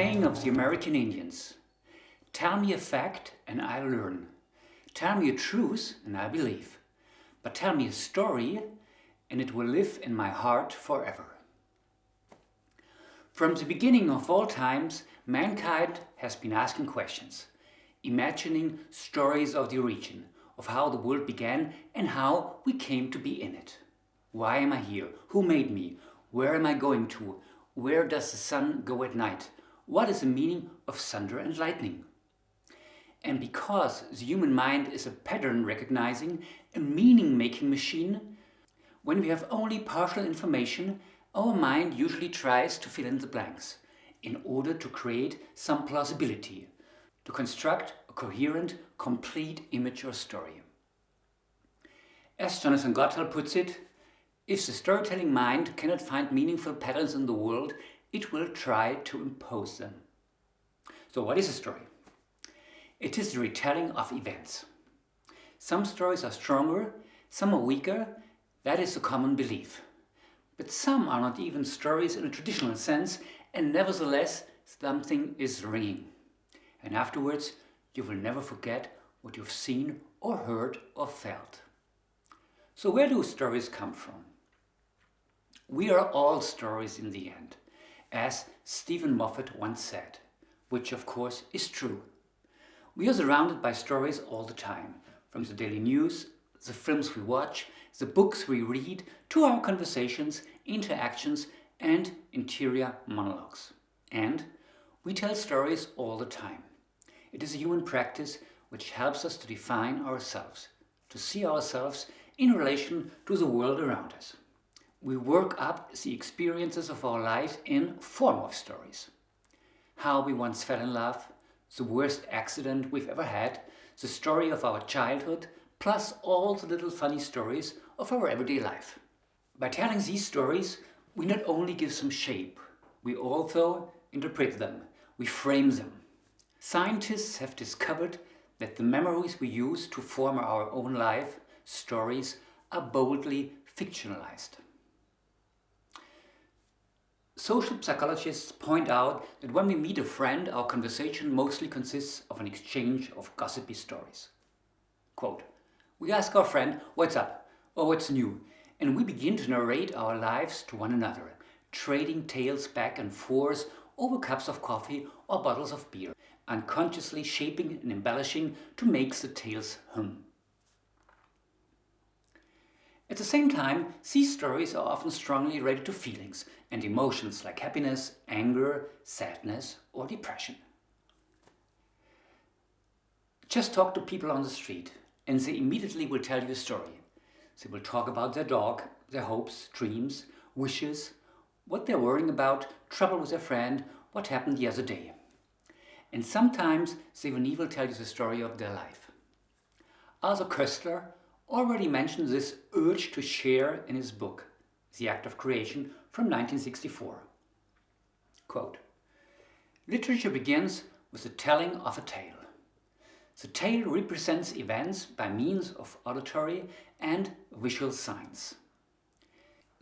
saying of the American Indians, "Tell me a fact and I'll learn. Tell me a truth and I'll believe. But tell me a story and it will live in my heart forever." From the beginning of all times, mankind has been asking questions, imagining stories of the origin, of how the world began and how we came to be in it. Why am I here? Who made me? Where am I going to? Where does the sun go at night? What is the meaning of thunder and lightning? And because the human mind is a pattern recognizing, a meaning-making machine, when we have only partial information, our mind usually tries to fill in the blanks in order to create some plausibility, to construct a coherent, complete image or story. As Jonathan Gottschall puts it, if the storytelling mind cannot find meaningful patterns in the world, it will try to impose them. So what is a story? It is the retelling of events. Some stories are stronger, some are weaker, that is a common belief. But some are not even stories in a traditional sense, and nevertheless something is ringing. And afterwards you will never forget what you've seen or heard or felt. So where do stories come from? We are all stories in the end, as Stephen Moffat once said, which of course is true. We are surrounded by stories all the time, from the daily news, the films we watch, the books we read, to our conversations, interactions and interior monologues. And we tell stories all the time. It is a human practice which helps us to define ourselves, to see ourselves in relation to the world around us. We work up the experiences of our life in form of stories. How we once fell in love, the worst accident we've ever had, the story of our childhood, plus all the little funny stories of our everyday life. By telling these stories, we not only give some shape, we also interpret them, we frame them. Scientists have discovered that the memories we use to form our own life, stories, are boldly fictionalized. Social psychologists point out that when we meet a friend, our conversation mostly consists of an exchange of gossipy stories. Quote, "We ask our friend, 'What's up?' or 'What's new?' and we begin to narrate our lives to one another, trading tales back and forth over cups of coffee or bottles of beer, unconsciously shaping and embellishing to make the tales hum." At the same time, these stories are often strongly related to feelings and emotions like happiness, anger, sadness or depression. Just talk to people on the street and they immediately will tell you a story. They will talk about their dog, their hopes, dreams, wishes, what they're worrying about, trouble with their friend, what happened the other day. And sometimes they will even tell you the story of their life. Arthur Koestler already mentioned this urge to share in his book, The Act of Creation, from 1964. Quote, "Literature begins with the telling of a tale. The tale represents events by means of auditory and visual signs.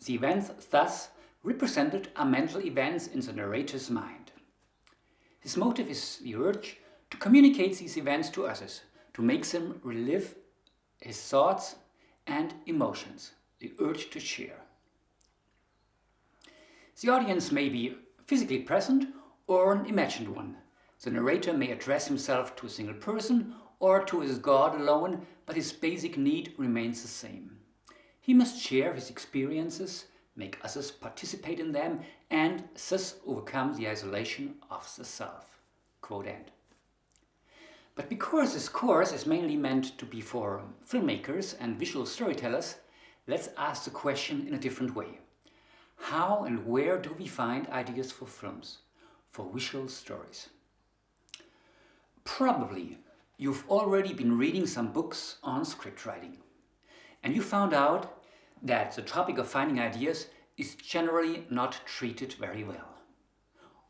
The events thus represented are mental events in the narrator's mind. His motive is the urge to communicate these events to others, to make them relive his thoughts and emotions, the urge to share. The audience may be physically present or an imagined one. The narrator may address himself to a single person or to his God alone, but his basic need remains the same. He must share his experiences, make others participate in them, and thus overcome the isolation of the self." Quote end. But because this course is mainly meant to be for filmmakers and visual storytellers, let's ask the question in a different way. How and where do we find ideas for films, for visual stories? Probably you've already been reading some books on script writing, and you found out that the topic of finding ideas is generally not treated very well.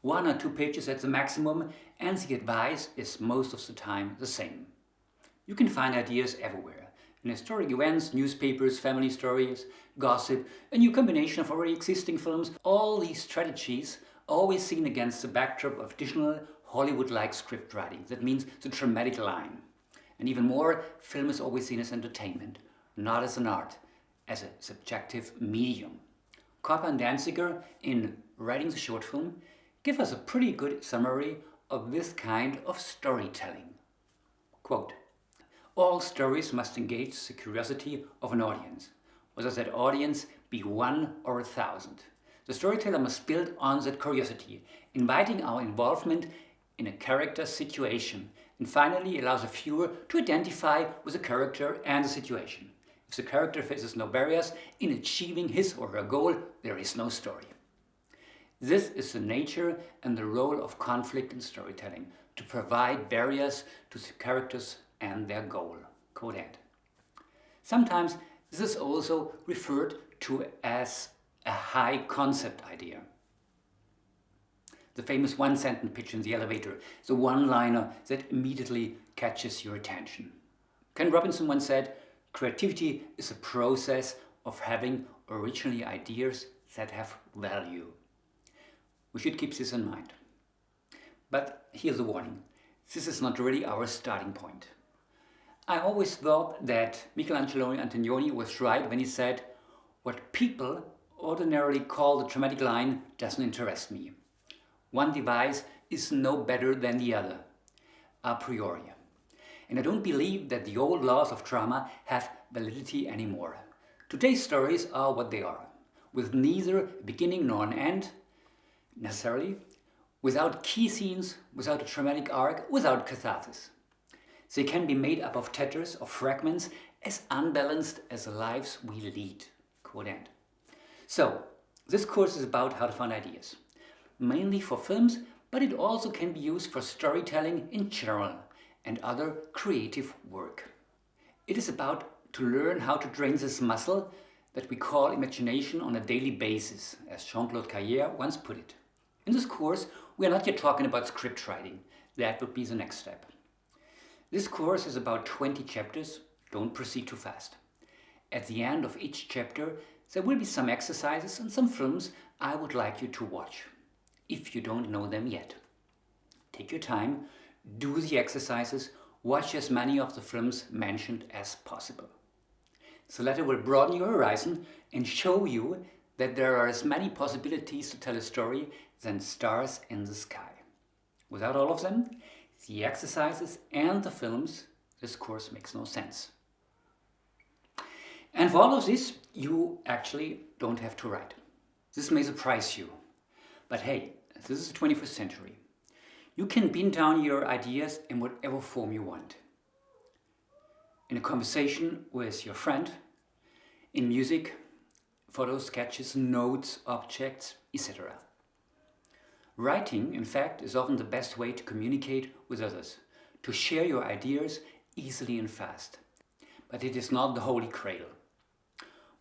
1 or 2 pages at the maximum, and the advice is most of the time the same. You can find ideas everywhere, in historic events, newspapers, family stories, gossip, a new combination of already existing films. All these strategies always seen against the backdrop of traditional Hollywood-like script writing. That means the dramatic line. And even more, film is always seen as entertainment, not as an art, as a subjective medium. Carrière and Dancyger, in writing the short film, give us a pretty good summary of this kind of storytelling. Quote, "All stories must engage the curiosity of an audience, whether that audience be 1 or 1,000. The storyteller must build on that curiosity, inviting our involvement in a character's situation, and finally allows the viewer to identify with the character and the situation. If the character faces no barriers in achieving his or her goal, there is no story." This is the nature and the role of conflict in storytelling, to provide barriers to the characters and their goal. Quote end. Sometimes this is also referred to as a high concept idea. The famous one-sentence pitch in the elevator, the one-liner that immediately catches your attention. Ken Robinson once said, "Creativity is a process of having originally ideas that have value." We should keep this in mind. But here's a warning. This is not really our starting point. I always thought that Michelangelo Antonioni was right when he said, "What people ordinarily call the dramatic line doesn't interest me. One device is no better than the other, a priori." And I don't believe that the old laws of drama have validity anymore. Today's stories are what they are, with neither a beginning nor an end, necessarily, without key scenes, without a dramatic arc, without catharsis. They can be made up of tatters, of fragments, as unbalanced as the lives we lead. Quote end. So, this course is about how to find ideas, mainly for films, but it also can be used for storytelling in general and other creative work. It is about to learn how to train this muscle that we call imagination on a daily basis, as Jean-Claude Carrière once put it. In this course, we are not yet talking about script writing. That would be the next step. This course is about 20 chapters. Don't proceed too fast. At the end of each chapter, there will be some exercises and some films I would like you to watch, if you don't know them yet. Take your time, do the exercises, watch as many of the films mentioned as possible. The latter will broaden your horizon and show you that there are as many possibilities to tell a story than stars in the sky. Without all of them, the exercises and the films, this course makes no sense. And for all of this, you actually don't have to write. This may surprise you, but hey, this is the 21st century. You can bin down your ideas in whatever form you want. In a conversation with your friend, in music, photos, sketches, notes, objects, etc. Writing, in fact, is often the best way to communicate with others, to share your ideas easily and fast. But it is not the holy grail.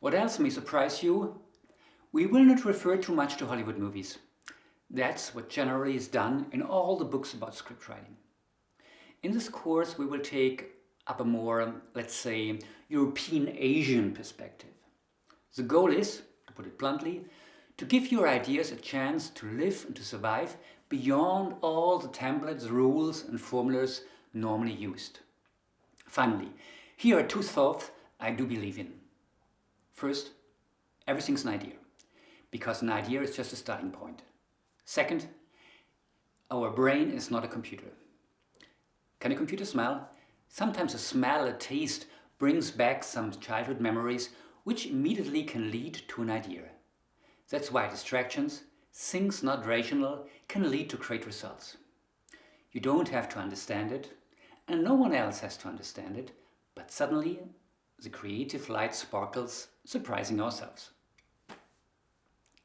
What else may surprise you? We will not refer too much to Hollywood movies. That's what generally is done in all the books about script writing. In this course, we will take up a more, let's say, European-Asian perspective. The goal is, to put it bluntly, to give your ideas a chance to live and to survive beyond all the templates, rules and formulas normally used. Finally, here are 2 thoughts I do believe in. First, everything's an idea, because an idea is just a starting point. Second, our brain is not a computer. Can a computer smell? Sometimes a smell, a taste, brings back some childhood memories which immediately can lead to an idea. That's why distractions, things not rational, can lead to great results. You don't have to understand it, and no one else has to understand it, but suddenly the creative light sparkles, surprising ourselves.